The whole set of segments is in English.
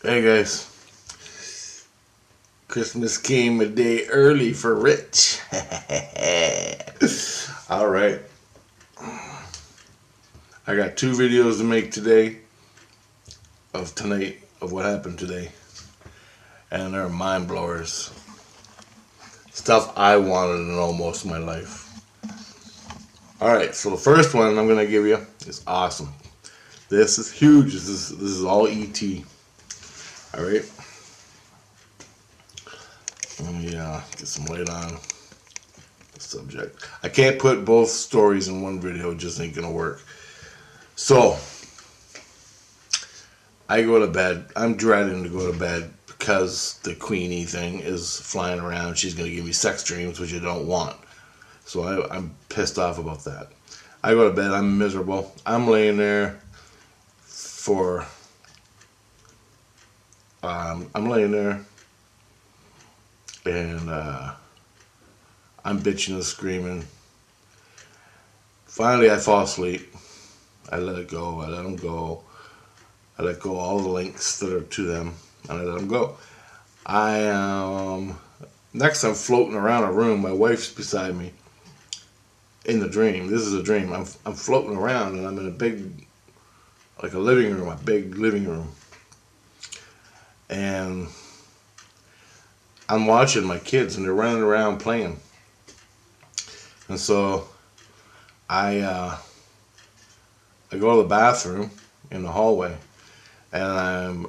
Hey guys, Christmas came a day early for Rich. Alright, I got two videos to make today of tonight, of what happened today. And they're mind blowers. Stuff I wanted to know most of my life. Alright, so the first one I'm going to give you is awesome. This is huge. This is all E.T. Alright. Let me get some light on the subject. I can't put both stories in one video, it just ain't gonna work. So, I go to bed. I'm dreading to go to bed because the Queenie thing is flying around. She's gonna give me sex dreams, which I don't want. So I'm pissed off about that. I go to bed, I'm miserable. I'm laying there for I'm laying there and I'm bitching and screaming. Finally, I fall asleep. I let it go. I let them go. I let go all the links that are to them, and I let them go. Next I'm floating around a room. My wife's beside me in the dream. This is a dream. I'm floating around, and I'm in a big, like a living room, a big living room. And I'm watching my kids, and they're running around playing. And so I go to the bathroom in the hallway, and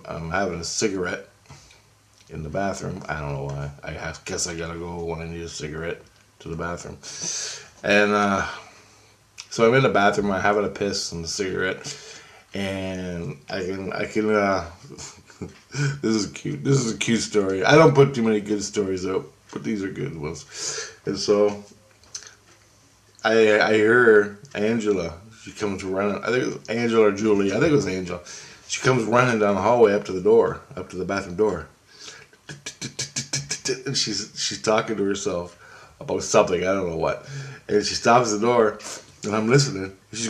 I'm having a cigarette in the bathroom. I don't know why. I guess I gotta go when I need a cigarette to the bathroom. And so I'm in the bathroom. I'm having a piss and a cigarette, and I can. This is cute. This is a cute story. I don't put too many good stories out, but these are good ones. And so I hear Angela. She comes running. I think it was Angela or Julie. I think it was Angela. She comes running down the hallway up to the door, up to the bathroom door. And she's talking to herself about something. I don't know what. And she stops the door, and I'm listening. And she's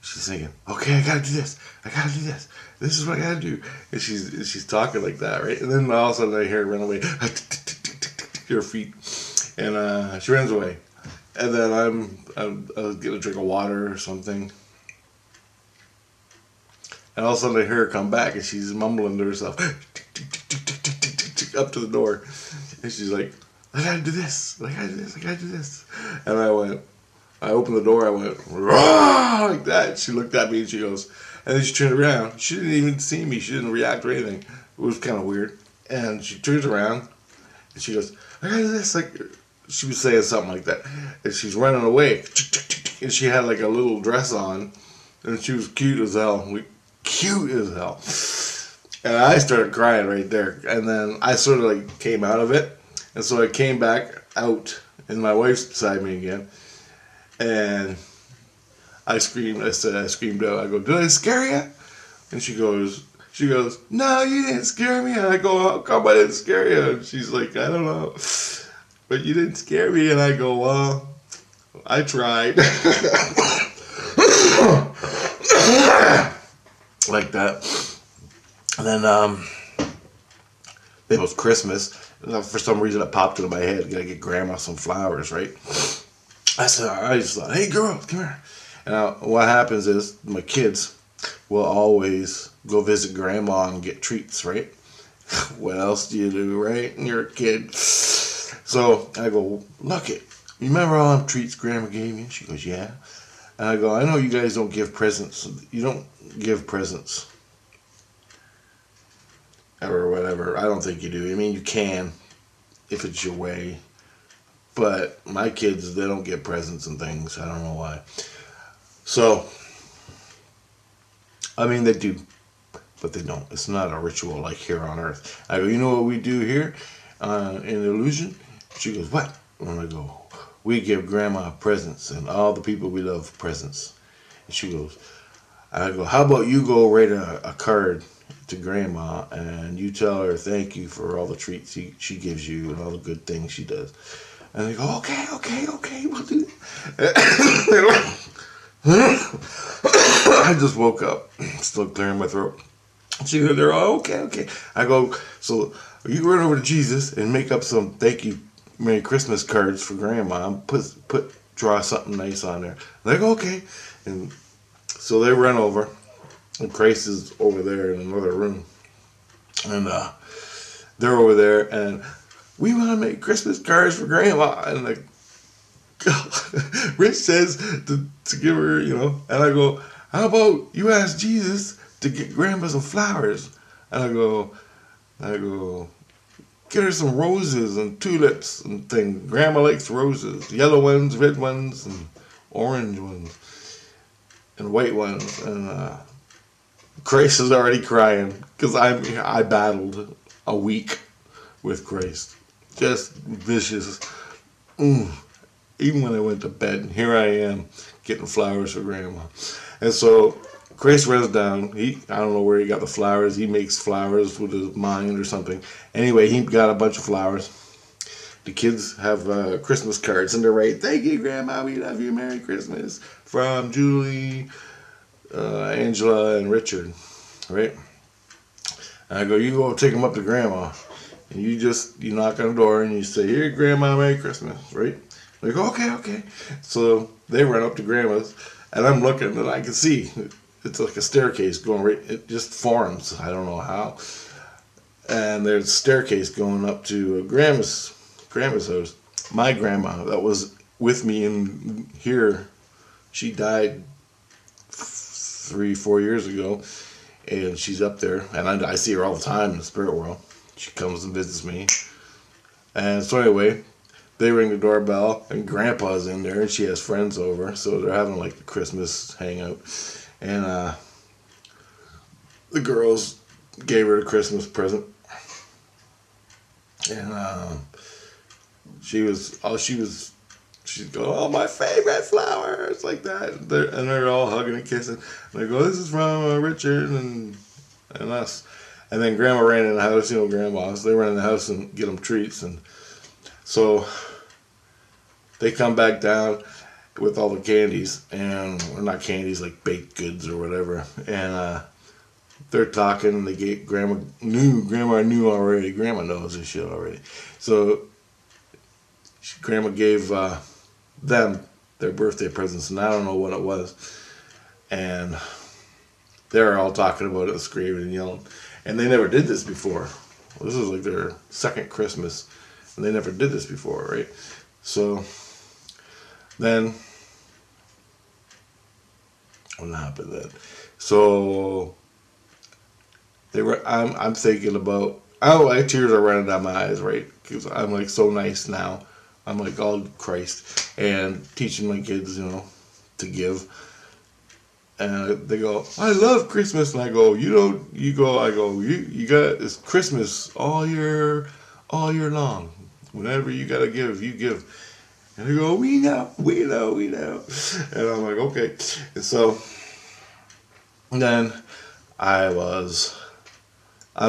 singing, okay, I gotta do this. I gotta do this. This is what I gotta do. And she's talking like that, right? And then all of a sudden I hear her run away. Her feet. And she runs away. And then I was getting a drink of water or something. And all of a sudden I hear her come back, and she's mumbling to herself up to the door. And she's like, I gotta do this. I gotta do this. I gotta do this. And I opened the door, I went, rah, like that. She looked at me and she goes, and then she turned around. She didn't even see me. She didn't react or anything. It was kind of weird. And she turns around and she goes, I gotta do this. Like, she was saying something like that. And she's running away. And she had like a little dress on. And she was cute as hell. Cute as hell. And I started crying right there. And then I sort of like came out of it. And so I came back out. And my wife's beside me again. And I screamed. I screamed out. I go, did I scare you? And she goes, no, you didn't scare me. And I go, how come I didn't scare you? And she's like, I don't know, but you didn't scare me. And I go, well, I tried. Like that. And then it was Christmas. For some reason, it popped into my head. Gotta get Grandma some flowers, right? I just thought, hey girl, come here. And what happens is my kids will always go visit Grandma and get treats, right? What else do you do, right? And you're a kid. So I go, look it. Remember all them treats Grandma gave you? She goes, yeah. And I go, I know you guys don't give presents. You don't give presents. Or whatever. I don't think you do. I mean, you can if it's your way. But my kids, they don't get presents and things. I don't know why. So, I mean, they do, but they don't. It's not a ritual like here on Earth. I go, you know what we do here in Illusion? She goes, what? And I go, we give Grandma presents and all the people we love presents. And she goes, and I go, how about you go write a card to Grandma and you tell her thank you for all the treats she gives you and all the good things she does. And they go, okay, we'll do that. I just woke up, still clearing my throat. They're all okay. I go, so you run over to Jesus and make up some thank you, Merry Christmas cards for Grandma. Draw something nice on there. They go, okay. And so they run over, and Grace is over there in another room. And they're over there, and we want to make Christmas cards for Grandma. And like, Rich says to give her, and I go, how about you ask Jesus to get Grandma some flowers? And I go, get her some roses and tulips and things. Grandma likes roses, yellow ones, red ones, and orange ones, and white ones. And Grace is already crying because I battled a week with Grace, just vicious. Even when I went to bed, here I am getting flowers for Grandma. And so Grace runs down. I don't know where he got the flowers. He makes flowers with his mind or something. Anyway, he got a bunch of flowers. The kids have Christmas cards, and they're right. Thank you, Grandma. We love you. Merry Christmas. From Julie, Angela, and Richard. Right? And I go, you go take them up to Grandma. And you knock on the door and you say, here, Grandma, Merry Christmas. Right? They go, okay. So they run up to Grandma's, and I'm looking, and I can see it's like a staircase going right. It just forms. I don't know how. And there's a staircase going up to Grandma's house. My grandma that was with me in here, she died 3-4 years ago, and she's up there, and I see her all the time in the spirit world. She comes and visits me, and so anyway. They ring the doorbell, and Grandpa's in there, and she has friends over, so they're having like a Christmas hangout. And the girls gave her a Christmas present, and she's going, oh, my favorite flowers, like that. And they're all hugging and kissing. And they go, this is from Richard and us. And then Grandma ran in the house, grandmas. They ran in the house and get them treats, and so they come back down with all the candies, and not candies, like baked goods or whatever. And they're talking, and Grandma knew already. Grandma knows this shit already. So Grandma gave them their birthday presents, and I don't know what it was. And they're all talking about it, screaming and yelling. And they never did this before. This is like their second Christmas, and they never did this before, right? So then, what happened then? So I'm thinking about, like tears are running down my eyes, right? Because I'm like so nice now. I'm like all Christ and teaching my kids, to give. And they go, I love Christmas. And I go, you got, it's Christmas all year long. Whenever you got to give, you give. And they go, we know. And I'm like, okay. And so then I was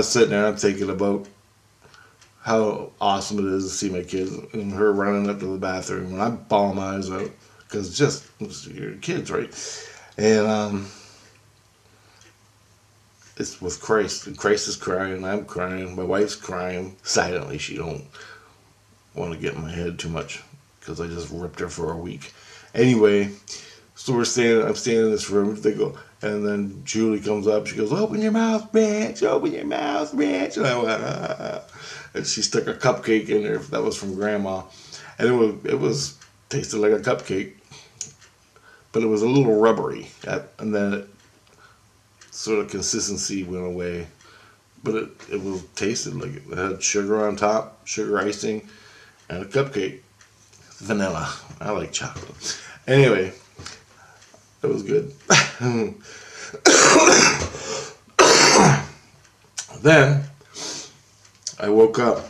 sitting there, I'm thinking about how awesome it is to see my kids and her running up to the bathroom, and I'm bawling my eyes out because it's your kids, right? And it's with Christ, and Christ is crying, I'm crying, my wife's crying silently. She don't want to get in my head too much because I just ripped her for a week. Anyway, so I'm standing in this room. They go, and then Julie comes up. She goes, open your mouth, bitch! Open your mouth, bitch! And I went, ah. And she stuck a cupcake in there that was from Grandma, and it was tasted like a cupcake, but it was a little rubbery. And then it sort of consistency went away, but it was tasted like it had sugar on top, sugar icing, and a cupcake, vanilla. I like chocolate. Anyway, it was good. Then I woke up.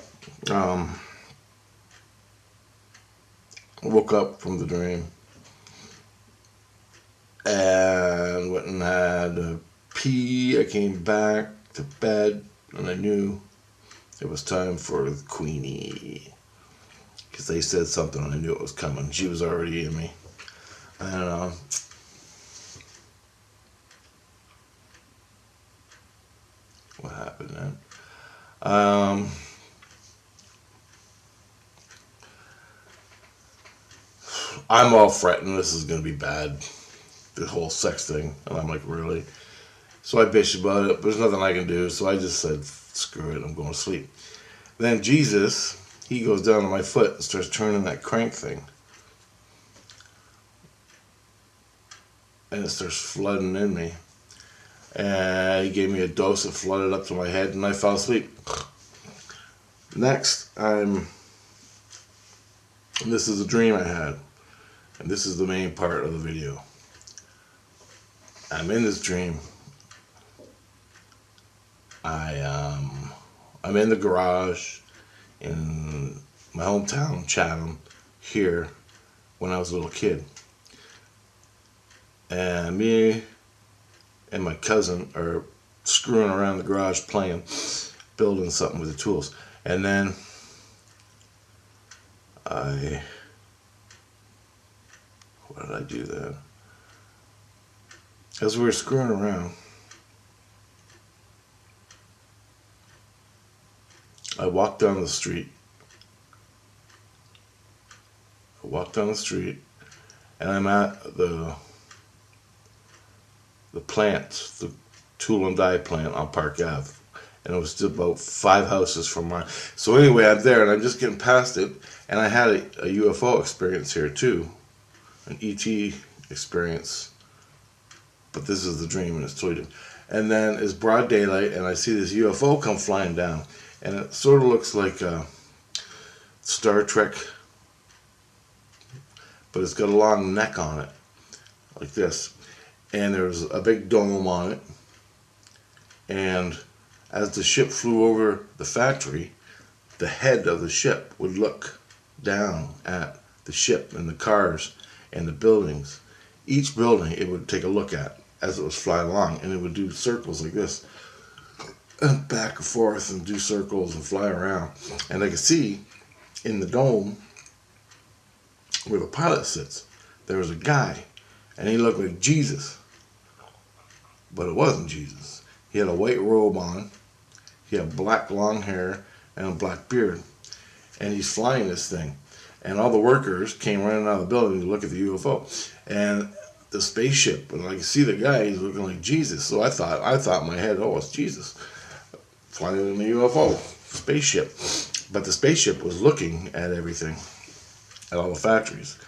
Woke up from the dream and went and had a pee. I came back to bed, and I knew it was time for the Queenie, because they said something and I knew it was coming. She was already in me. And what happened then? I'm all fretting this is gonna be bad, the whole sex thing, and I'm like, really? So I bitched about it, but there's nothing I can do, so I just said, screw it, I'm going to sleep. Then Jesus, he goes down to my foot and starts turning that crank thing. And it starts flooding in me. And he gave me a dose that flooded up to my head, and I fell asleep. Next, this is a dream I had. And this is the main part of the video. I'm in this dream. I'm in the garage in my hometown, Chatham, here, when I was a little kid. And me and my cousin are screwing around the garage playing, building something with the tools. And then what did I do then? As we were screwing around, I walked down the street. And I'm at the plant, the tool and die plant on Park Ave. And it was still about 5 houses from mine. So anyway, I'm there and I'm just getting past it. And I had a UFO experience here too. An ET experience. But this is the dream and it's totally different. And then it's broad daylight and I see this UFO come flying down. And it sort of looks like Star Trek, but it's got a long neck on it, like this. And there's a big dome on it. And as the ship flew over the factory, the head of the ship would look down at the ship and the cars and the buildings. Each building it would take a look at as it was flying along, and it would do circles like this. And back and forth and do circles and fly around. And I could see in the dome where the pilot sits, there was a guy and he looked like Jesus. But it wasn't Jesus. He had a white robe on, he had black long hair and a black beard. And he's flying this thing. And all the workers came running out of the building to look at the UFO. And the spaceship, and I could see the guy, he's looking like Jesus. So I thought in my head, oh, it's Jesus. Flying in the UFO spaceship. But the spaceship was looking at everything, at all the factories.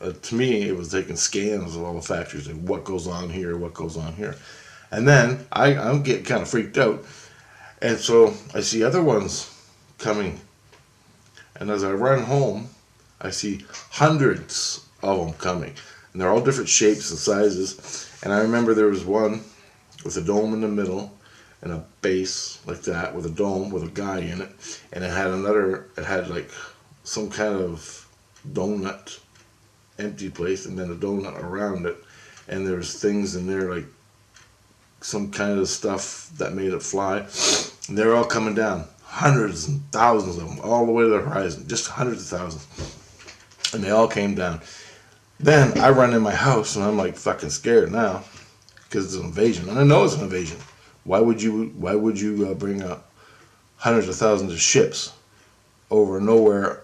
To me, it was taking scans of all the factories, like what goes on here, what goes on here. And then I'm getting kind of freaked out. And so I see other ones coming. And as I run home, I see hundreds of them coming. And they're all different shapes and sizes. And I remember there was one with a dome in the middle, and a base like that with a dome with a guy in it, and it had like some kind of donut, empty place, and then a donut around it, and there's things in there like some kind of stuff that made it fly, and they're all coming down, hundreds and thousands of them, all the way to the horizon, just hundreds of thousands, and they all came down. Then I run in my house, and I'm like fucking scared now, because it's an invasion, and I know it's an invasion. Why would you bring up hundreds of thousands of ships over nowhere,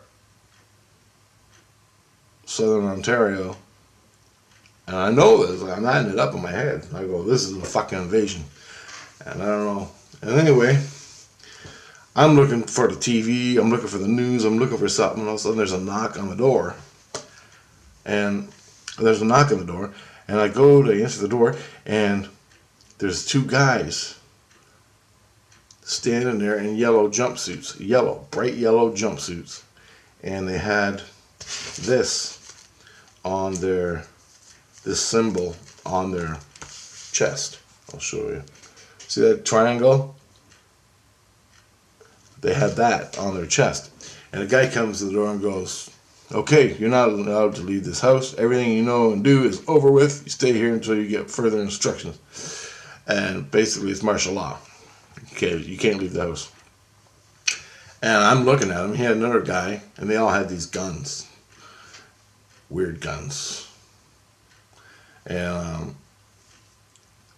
southern Ontario? And I know this. I'm adding it up in my head. I go, this is a fucking invasion. And I don't know. And anyway, I'm looking for the TV. I'm looking for the news. I'm looking for something. And all of a sudden there's a knock on the door. And there's a knock on the door. And I go to answer the door. And there's 2 guys standing there in yellow jumpsuits, bright yellow jumpsuits, and they had this symbol on their chest. I'll show you. See that triangle? They had that on their chest. And a guy comes to the door and goes, okay, you're not allowed to leave this house. Everything you know and do is over with. You stay here until you get further instructions. And basically it's martial law. You can't leave the house. And I'm looking at him. He had another guy, and they all had these guns. Weird guns. And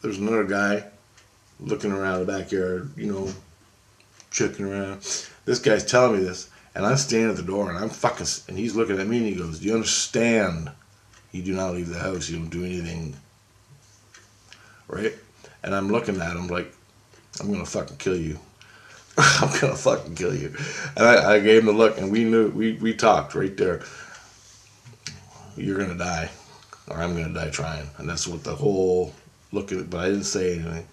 there's another guy looking around the backyard, you know, checking around. This guy's telling me this, and I'm standing at the door, and and he's looking at me, and he goes, "Do you understand? You do not leave the house. You don't do anything, right?" And I'm looking at him like, "I'm gonna fucking kill you. I'm gonna fucking kill you." And I gave him the look, and we talked right there. You're gonna die, or I'm gonna die trying, and that's what the whole look at it. But I didn't say anything,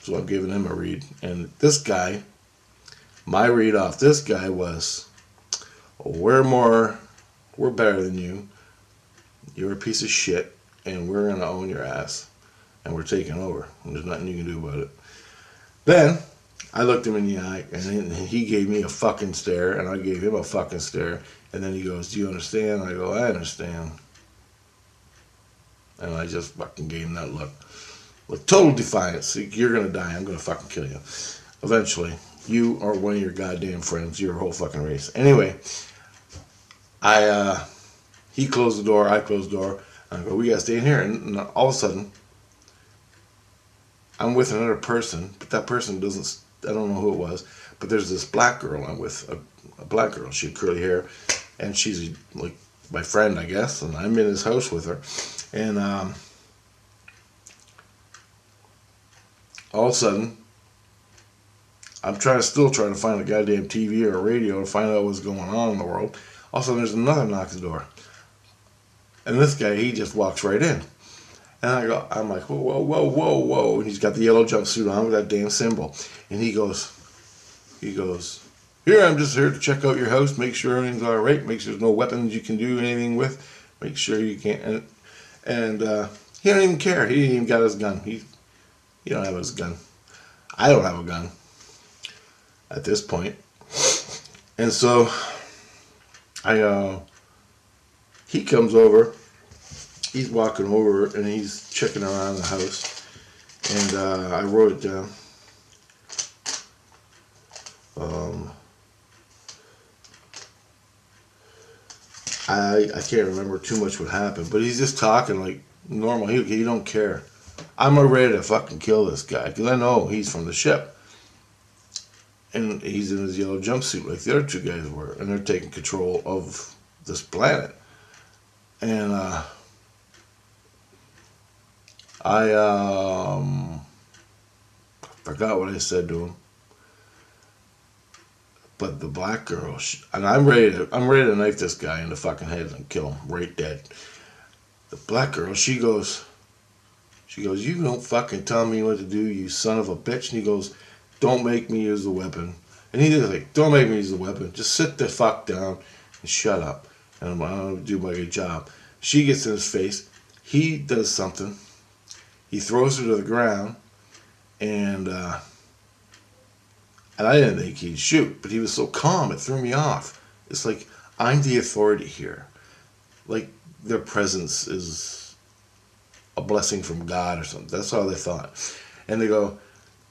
so I'm giving him a read. And this guy, my read off this guy was, we're better than you. You're a piece of shit, and we're gonna own your ass, and we're taking over, and there's nothing you can do about it. Then I looked him in the eye, and he gave me a fucking stare, and I gave him a fucking stare, and then he goes, "Do you understand?" I go, "I understand." And I just fucking gave him that look. With total defiance. You're gonna die, I'm gonna fucking kill you. Eventually. You or one of your goddamn friends, your whole fucking race. Anyway, he closed the door, I closed the door, and I go, "We gotta stay in here." And all of a sudden, I'm with another person, but that person doesn't, I don't know who it was, but there's this black girl I'm with, a black girl. She had curly hair, and she's like my friend, I guess, and I'm in his house with her. And all of a sudden, I'm still trying to find a goddamn TV or a radio to find out what's going on in the world. All of a sudden, there's another knock at the door. And this guy, he just walks right in. And I'm like, "Whoa, whoa, whoa, whoa, whoa." And he's got the yellow jumpsuit on with that damn symbol. And he goes, "Here, I'm just here to check out your house, make sure everything's all right, make sure there's no weapons you can do anything with, make sure you can't." And he don't even care. He didn't even got his gun. He don't have his gun. I don't have a gun at this point. And so he comes over. He's walking over and he's checking around the house. And I wrote it down. I can't remember too much what happened, but he's just talking like normal. He don't care. I'm ready to fucking kill this guy because I know he's from the ship. And he's in his yellow jumpsuit like the other two guys were. And they're taking control of this planet. And I forgot what I said to him. But the black girl, and I'm ready to knife this guy in the fucking head and kill him right dead. The black girl, she goes, "You don't fucking tell me what to do, you son of a bitch." And he goes, "Don't make me use the weapon." And he just like, "Don't make me use the weapon. Just sit the fuck down and shut up. And I'm gonna do my good job." She gets in his face. He does something. He throws her to the ground, and I didn't think he'd shoot, but he was so calm, it threw me off. It's like, I'm the authority here. Like, their presence is a blessing from God or something. That's how they thought. And they go,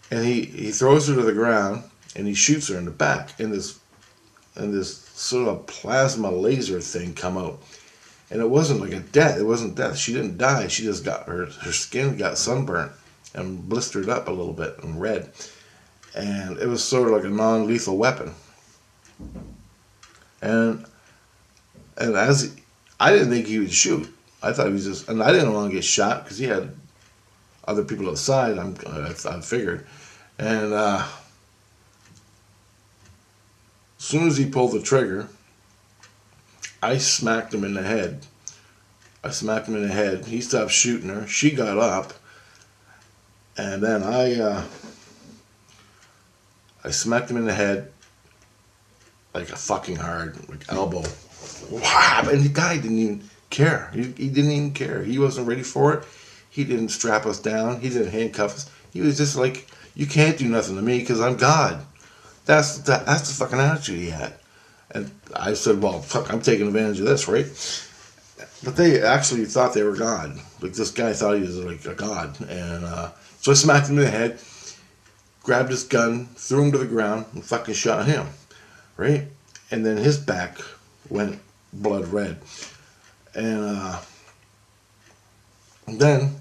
and he throws her to the ground, and he shoots her in the back, and this sort of plasma laser thing come out. And it wasn't like a death. It wasn't death. She didn't die. She just got, her skin got sunburnt and blistered up a little bit and red. And it was sort of like a non-lethal weapon. And I didn't think he would shoot. I thought he was just, and I didn't want to get shot because he had other people outside. I figured. And as soon as he pulled the trigger, I smacked him in the head. He stopped shooting her. She got up. And then I smacked him in the head like a fucking hard, like elbow. Wow! And the guy didn't even care. He didn't even care. He wasn't ready for it. He didn't strap us down. He didn't handcuff us. He was just like, "You can't do nothing to me because I'm God." That's the fucking attitude he had. And I said, "Well, fuck, I'm taking advantage of this, right?" But they actually thought they were God. Like, this guy thought he was like a god. And so I smacked him in the head, grabbed his gun, threw him to the ground, and fucking shot him, right? And then his back went blood red. And then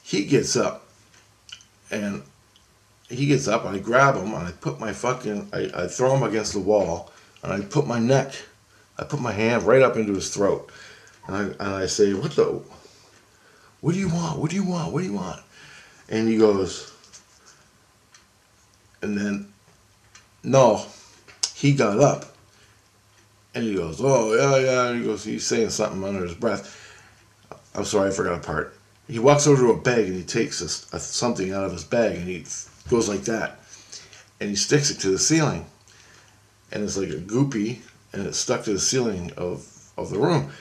he gets up, And he gets up, and I grab him, and I put my fucking, I throw him against the wall, and I put my hand right up into his throat. And I say, what do you want? What do you want? What do you want? And he goes, and then, no, he got up. And he goes, oh, yeah, yeah. And he goes, he's saying something under his breath. I'm sorry, I forgot a part. He walks over to a bag and he takes something out of his bag and he goes like that. And he sticks it to the ceiling. And it's like a goopy and it's stuck to the ceiling of the room.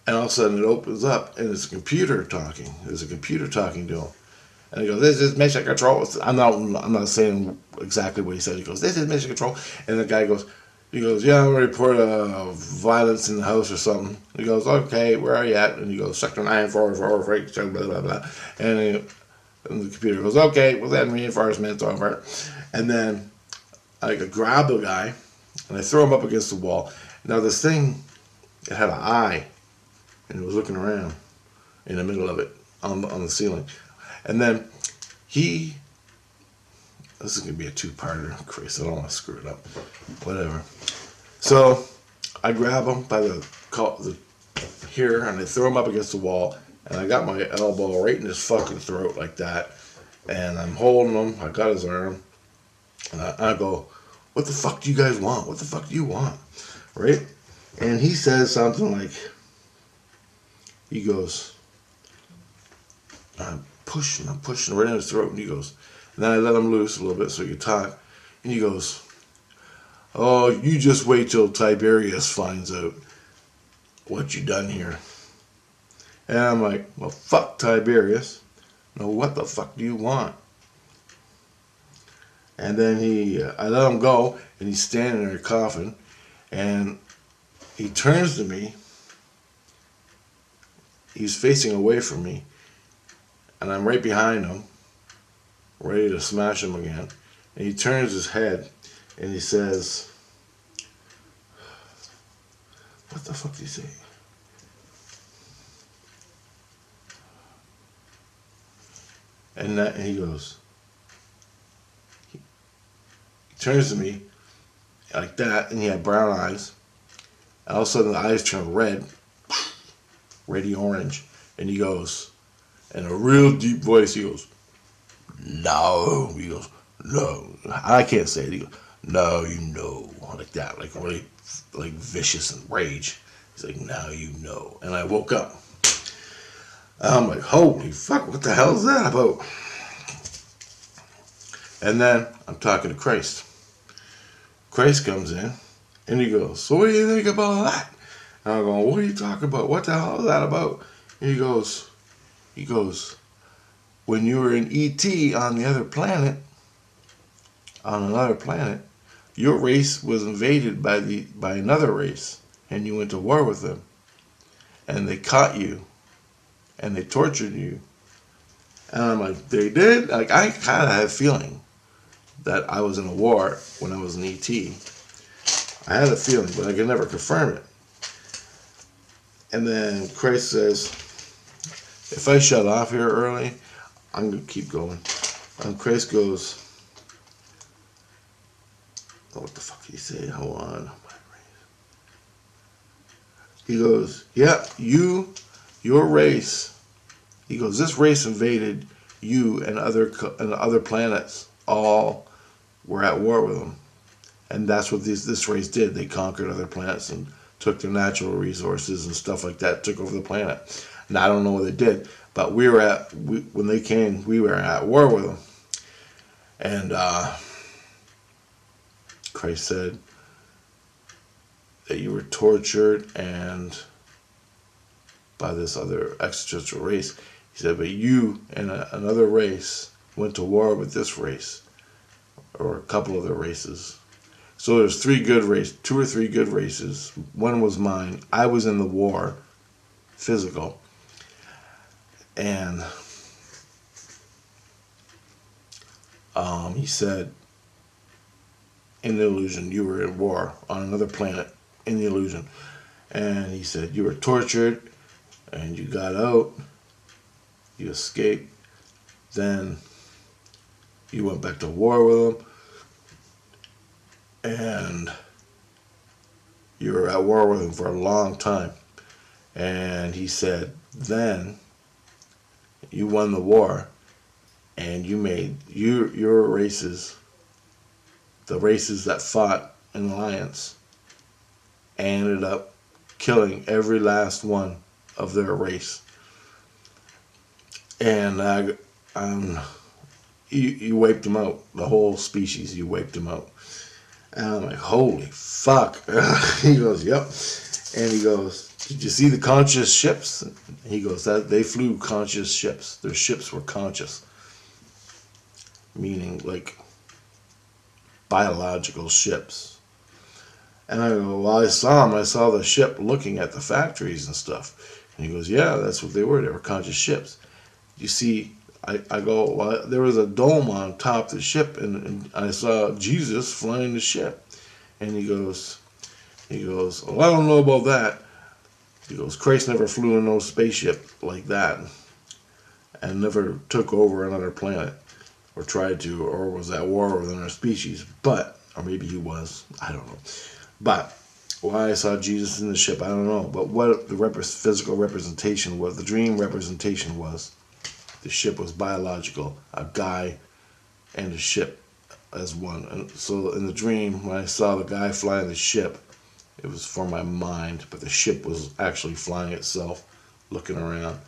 And all of a sudden it opens up and it's a computer talking. There's a computer talking to him. And he goes, this is mission control. I'm not saying exactly what he said. He goes, this is mission control. And the guy goes, yeah, I'm going to report violence in the house or something. He goes, okay, where are you at? And he goes, sector 944, blah, blah, blah. And the computer goes, okay, well then reinforcement's over. And then I grab the guy and I throw him up against the wall. Now this thing, it had an eye and it was looking around in the middle of it on the ceiling. And then this is going to be a two-parter. Christ, I don't want to screw it up. Whatever. So I grab him by the here and I throw him up against the wall and I got my elbow right in his fucking throat like that. And I'm holding him. I got his arm. And I go, what the fuck do you guys want? What the fuck do you want? Right? And he says something like, he goes, I'm pushing right in his throat. And he goes, and then I let him loose a little bit so he could talk. And he goes, oh, you just wait till Tiberius finds out what you done here. And I'm like, well, fuck Tiberius. No, what the fuck do you want? And then I let him go, and he's standing there coughing, and he turns to me. He's facing away from me, and I'm right behind him, ready to smash him again. And he turns his head, and he says, what the fuck did he say? And he goes, he turns to me like that, and he had brown eyes. And all of a sudden the eyes turn red, reddy orange. And he goes, in a real deep voice, he goes, no. He goes, no. I can't say it. He goes, no, you know. Like that, like really like vicious and rage. He's like, now you know. And I woke up. I'm like, holy fuck, what the hell is that about? And then I'm talking to Christ. Christ comes in and he goes, so what do you think about that? And I'm going, what are you talking about? What the hell is that about? And he goes, when you were in ET on another planet, your race was invaded by another race, and you went to war with them, and they caught you, and they tortured you. And I'm like, they did? Like, I kind of had a feeling that I was in a war when I was in ET. I had a feeling, but I could never confirm it. And then Christ says, if I shut off here early, I'm going to keep going. And Christ goes, oh, what the fuck did he say? Hold on. He goes, yeah, your race. He goes, this race invaded you and other planets. All were at war with them. And that's what this race did. They conquered other planets and took their natural resources and stuff like that, took over the planet. And I don't know what they did, but when they came, we were at war with them. And Christ said that you were tortured and by this other extraterrestrial race. He said, but you and another race went to war with this race, or a couple of the races. So there's two or three good races. One was mine. I was in the war, physical. And he said, in the illusion, you were at war on another planet, in the illusion. And he said, you were tortured, and you got out, you escaped. Then You went back to war with him, and you were at war with him for a long time. And he said, then you won the war, and you made your races, the races that fought in alliance, ended up killing every last one of their race. And you wiped them out, the whole species. You wiped them out. And I'm like, holy fuck. He goes, yep. And he goes, did you see the conscious ships? He goes, that they flew conscious ships. Their ships were conscious, meaning like biological ships. And I go, well, I saw them. I saw the ship looking at the factories and stuff. And he goes, yeah, that's what they were. They were conscious ships. You see, I go, well, there was a dome on top of the ship, and I saw Jesus flying the ship. And he goes, well, I don't know about that. He goes, Christ never flew in no spaceship like that, and never took over another planet, or tried to, or was at war with another species. But, or maybe he was, I don't know. But why I saw Jesus in the ship, I don't know. But what the physical representation was, the dream representation was, the ship was biological, a guy and a ship as one. And so in the dream, when I saw the guy flying the ship, it was for my mind, but the ship was actually flying itself, looking around.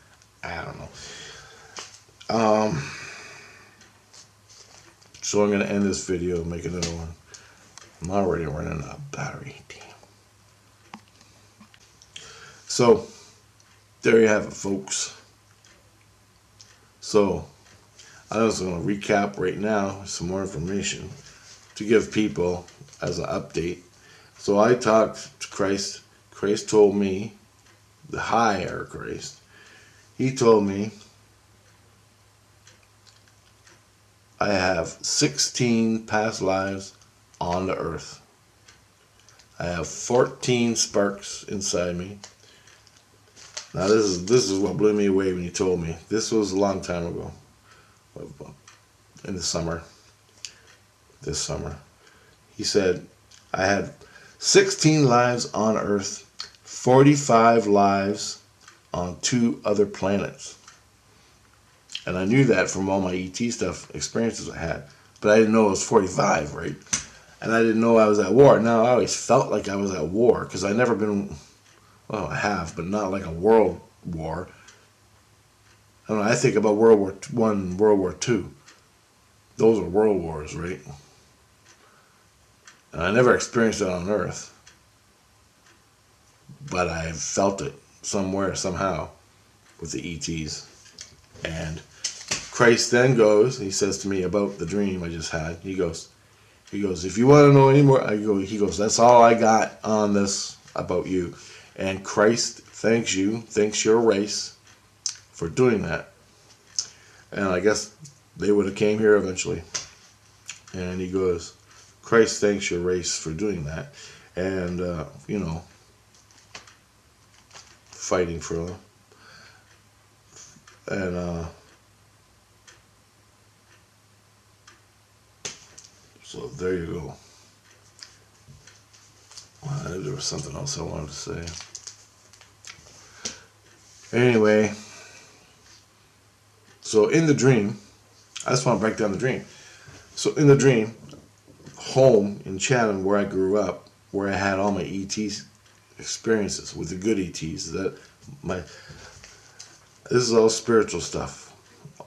I don't know. So I'm going to end this video and make another one. I'm already running out of battery. Damn. So, there you have it, folks. So, I'm just going to recap right now some more information to give people as an update. So I talked to Christ. Christ told me, the higher Christ, he told me I have 16 past lives on the earth. I have 14 sparks inside me. Now this is what blew me away when he told me. This was a long time ago. In the summer. This summer. He said I had 16 lives on Earth, 45 lives on 2 other planets. And I knew that from all my ET stuff, experiences I had. But I didn't know it was 45, right? And I didn't know I was at war. Now, I always felt like I was at war, because I've never been, well, I have, but not like a world war. I don't know, I think about World War I and World War II. Those are world wars, right? And I never experienced it on Earth. But I felt it somewhere, somehow, with the ETs. And Christ then goes, he says to me about the dream I just had. He goes, if you want to know any more, he goes, that's all I got on this about you. And Christ thanks your race for doing that. And I guess they would have came here eventually. And he goes, Christ thanks your race for doing that. And, you know, fighting for them. And, so there you go. There was something else I wanted to say. Anyway, so in the dream, I just want to break down the dream. So in the dream, home in Chatham, where I grew up, where I had all my ET experiences with the good ETs, this is all spiritual stuff,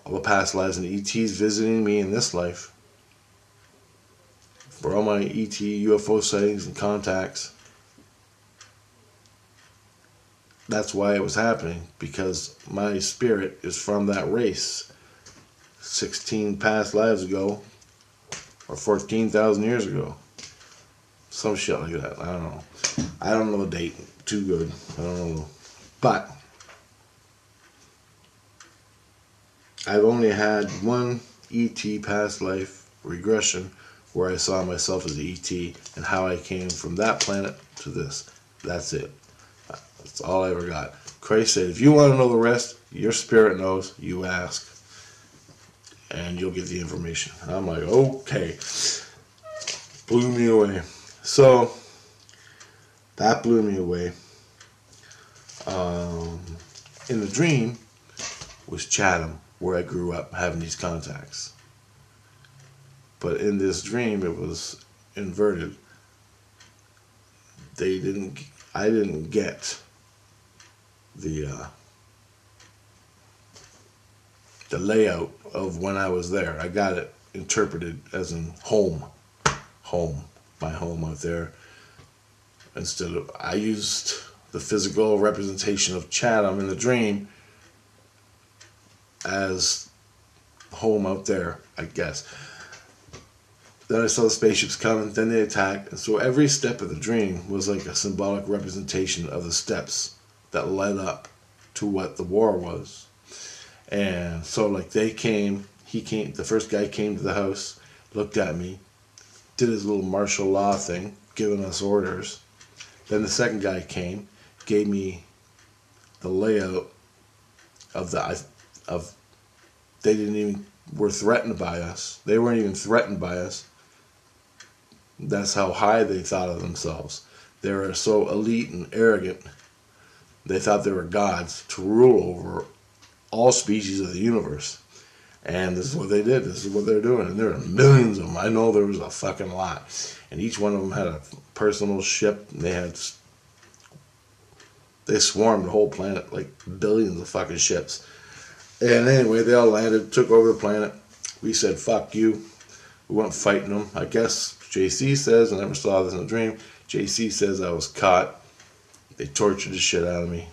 all the past lives and ETs visiting me in this life. For all my ET UFO sightings and contacts, that's why it was happening, because my spirit is from that race 16 past lives ago, or 14,000 years ago, some shit like that. I don't know the date too good, I don't know, but I've only had one ET past life regression where I saw myself as an ET and how I came from that planet to this. That's it. That's all I ever got. Christ said, if you want to know the rest, your spirit knows, you ask. and you'll get the information. And I'm like, okay. Blew me away. So, that blew me away. In the dream was Chatham, where I grew up having these contacts. But in this dream, it was inverted. I didn't get the layout of when I was there. I got it interpreted as in home, my home out there. Instead of, I used the physical representation of Chatham in the dream as home out there, I guess. Then I saw the spaceships coming, then they attacked, and so every step of the dream was like a symbolic representation of the steps that led up to what the war was. And so like the first guy came to the house, looked at me, did his little martial law thing, giving us orders. Then the second guy came, gave me the layout of they were threatened by us. They weren't even threatened by us. That's how high they thought of themselves. They were so elite and arrogant. They thought they were gods to rule over all species of the universe. And this is what they did. This is what they're doing. And there are millions of them. I know there was a fucking lot. And each one of them had a personal ship. They swarmed the whole planet, like billions of fucking ships. And anyway, they all landed, took over the planet. We said, fuck you. We went fighting them. I guess JC says, I never saw this in a dream, JC says I was caught. They tortured the shit out of me.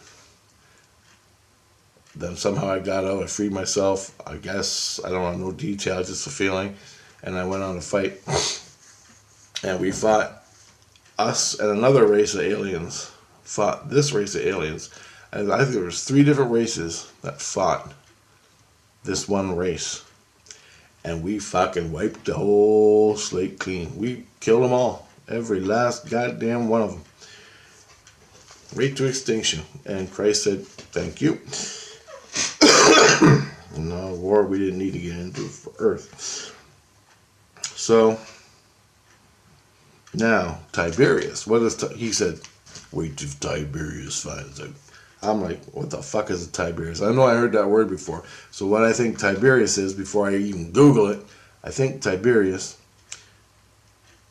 Then somehow I got out, I freed myself. I guess, I don't know, no details, just a feeling. And I went on a fight. And we fought, us and another race of aliens fought this race of aliens. And I think there was 3 different races that fought this one race. And we fucking wiped the whole slate clean. We killed them all. Every last goddamn one of them. Right to extinction. And Christ said, thank you. No war we didn't need to get into for Earth. So, now, Tiberius. What is he said, wait till Tiberius finds out. I'm like, what the fuck is a Tiberius? I know I heard that word before. So what I think Tiberius is, before I even Google it, I think Tiberius,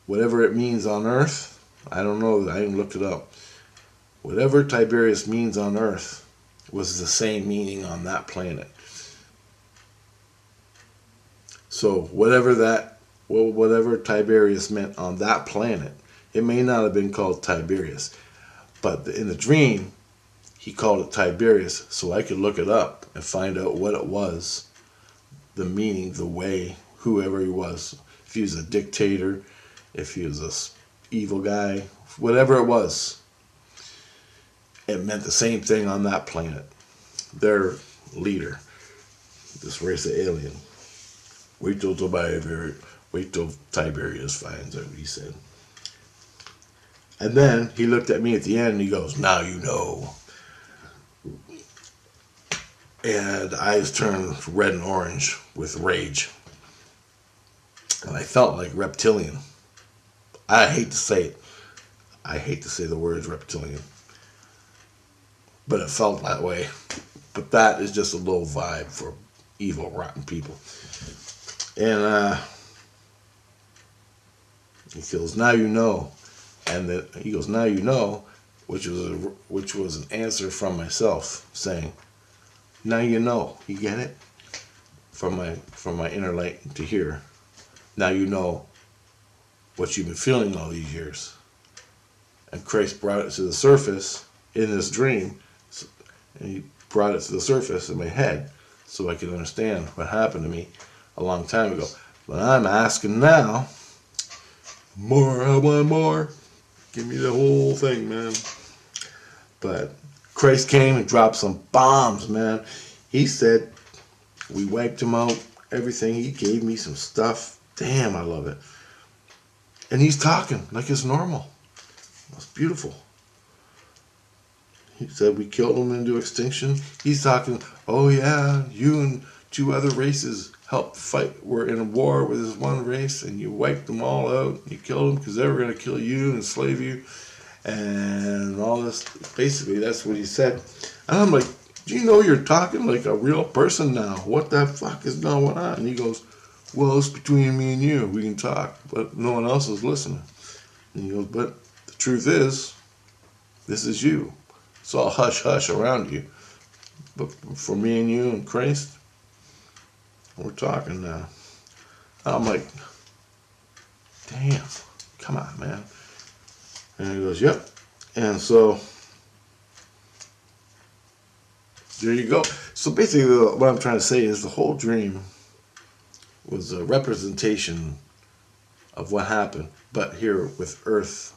whatever it means on Earth, I don't know, I even looked it up. Whatever Tiberius means on Earth was the same meaning on that planet. So whatever Tiberius meant on that planet, it may not have been called Tiberius. But in the dream, he called it Tiberius, so I could look it up and find out what it was, the meaning, the way, whoever he was. If he was a dictator, if he was a evil guy, whatever it was, it meant the same thing on that planet. Their leader, this race of alien. Wait till Tiberius finds out, he said. And then he looked at me at the end and he goes, now you know. And eyes turned red and orange with rage. And I felt like reptilian. I hate to say it. I hate to say the words reptilian. But it felt that way. But that is just a low vibe for evil, rotten people. And he goes, now you know. And then he goes, now you know, which was an answer from myself saying, now you know. You get it? From my inner light to here. Now you know what you've been feeling all these years. And Christ brought it to the surface in this dream. And he brought it to the surface in my head so I could understand what happened to me a long time ago. But I'm asking now, more, I want more. Give me the whole thing, man. But Christ came and dropped some bombs, man. He said, we wiped him out, everything. He gave me some stuff. Damn, I love it. And he's talking like it's normal. It's beautiful. He said we killed him into extinction. He's talking, oh yeah, you and 2 other races help fight. We're in a war with this one race, and you wiped them all out. You killed them because they were going to kill you and enslave you, and all this. Basically, that's what he said. And I'm like, do you know you're talking like a real person now? What the fuck is going on? And he goes, well, it's between me and you. We can talk, but no one else is listening. And he goes, but the truth is, this is you. It's all hush hush around you. But for me and you and Christ, we're talking now. I'm like, damn, come on, man. And he goes, yep. And so, there you go. So basically, what I'm trying to say is the whole dream was a representation of what happened, but here with Earth,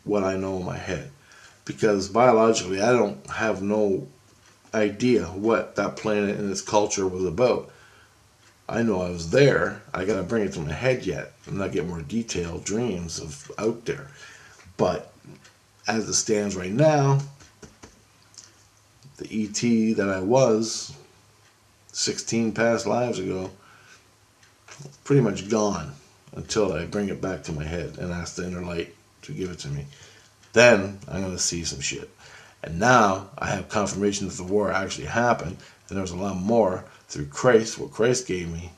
what I know in my head. Because biologically, I don't have no idea what that planet and its culture was about. I know I was there. I gotta bring it to my head yet and not get more detailed dreams of out there. But as it stands right now, the ET that I was 16 past lives ago, pretty much gone until I bring it back to my head and ask the inner light to give it to me. Then I'm going to see some shit. And now I have confirmation that the war actually happened, and there's a lot more through Christ, what Christ gave me.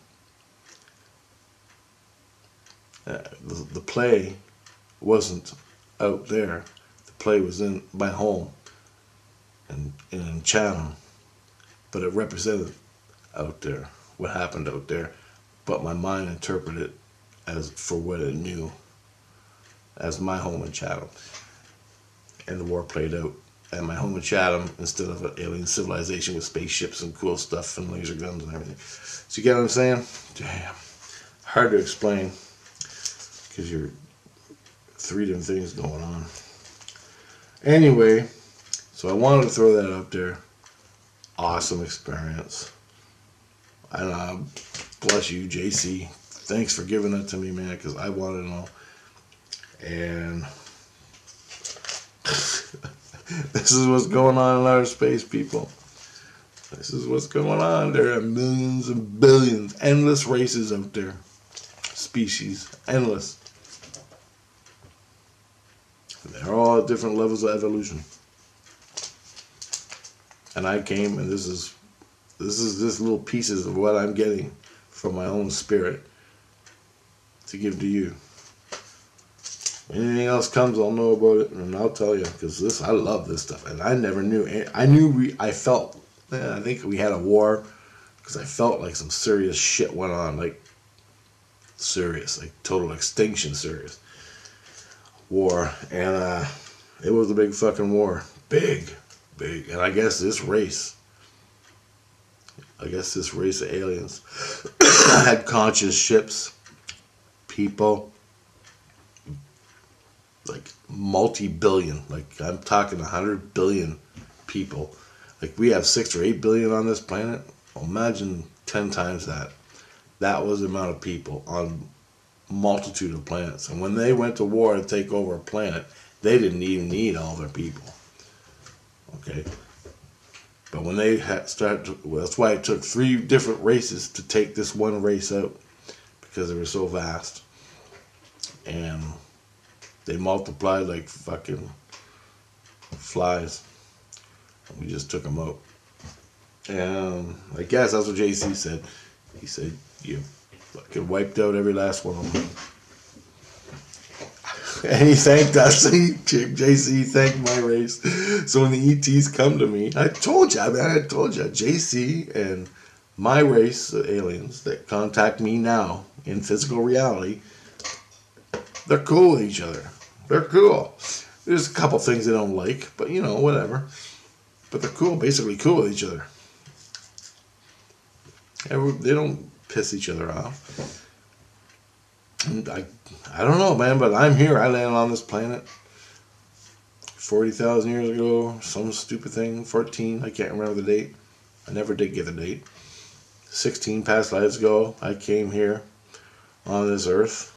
The play wasn't out there. The play was in my home and in Chatham, but it represented out there, what happened out there. But my mind interpreted it as for what it knew as my home in Chatham. And the war played out at my home in Chatham instead of an alien civilization with spaceships and cool stuff and laser guns and everything. So you get what I'm saying? Damn. Hard to explain because you're three different things going on. Anyway, so I wanted to throw that up there. Awesome experience. And bless you, JC. Thanks for giving that to me, man, because I want to know. And this is what's going on in outer space, people. This is what's going on. There are millions and billions, endless races out there. Species, endless. And they're all at different levels of evolution. And I came, and this is just little pieces of what I'm getting from my own spirit to give to you. Anything else comes, I'll know about it, and I'll tell you, because I love this stuff, and I never knew. I felt, I think we had a war, because I felt like some serious shit went on, like serious, like total extinction, serious war, and it was a big fucking war, big, and I guess this race of aliens had conscious ships, people. Like multi-billion, like I'm talking 100 billion people. Like we have 6 or 8 billion on this planet. Well, imagine 10 times that. That was the amount of people on multitude of planets. And when they went to war to take over a planet, they didn't even need all their people. Okay? But when they that's why it took 3 different races to take this one race out, because they were so vast. And they multiplied like fucking flies. And we just took them out. And I guess that's what JC said. He said, you fucking wiped out every last one of them. And he thanked us. JC thanked my race. So when the ETs come to me, I told you, JC and my race, the aliens that contact me now in physical reality, they're cool with each other. They're cool. There's a couple things they don't like, but you know, whatever. But they're cool, basically cool with each other. They don't piss each other off. And I don't know, man, but I'm here. I landed on this planet 40,000 years ago. Some stupid thing, 14. I can't remember the date. I never did get the date. 16 past lives ago, I came here on this earth.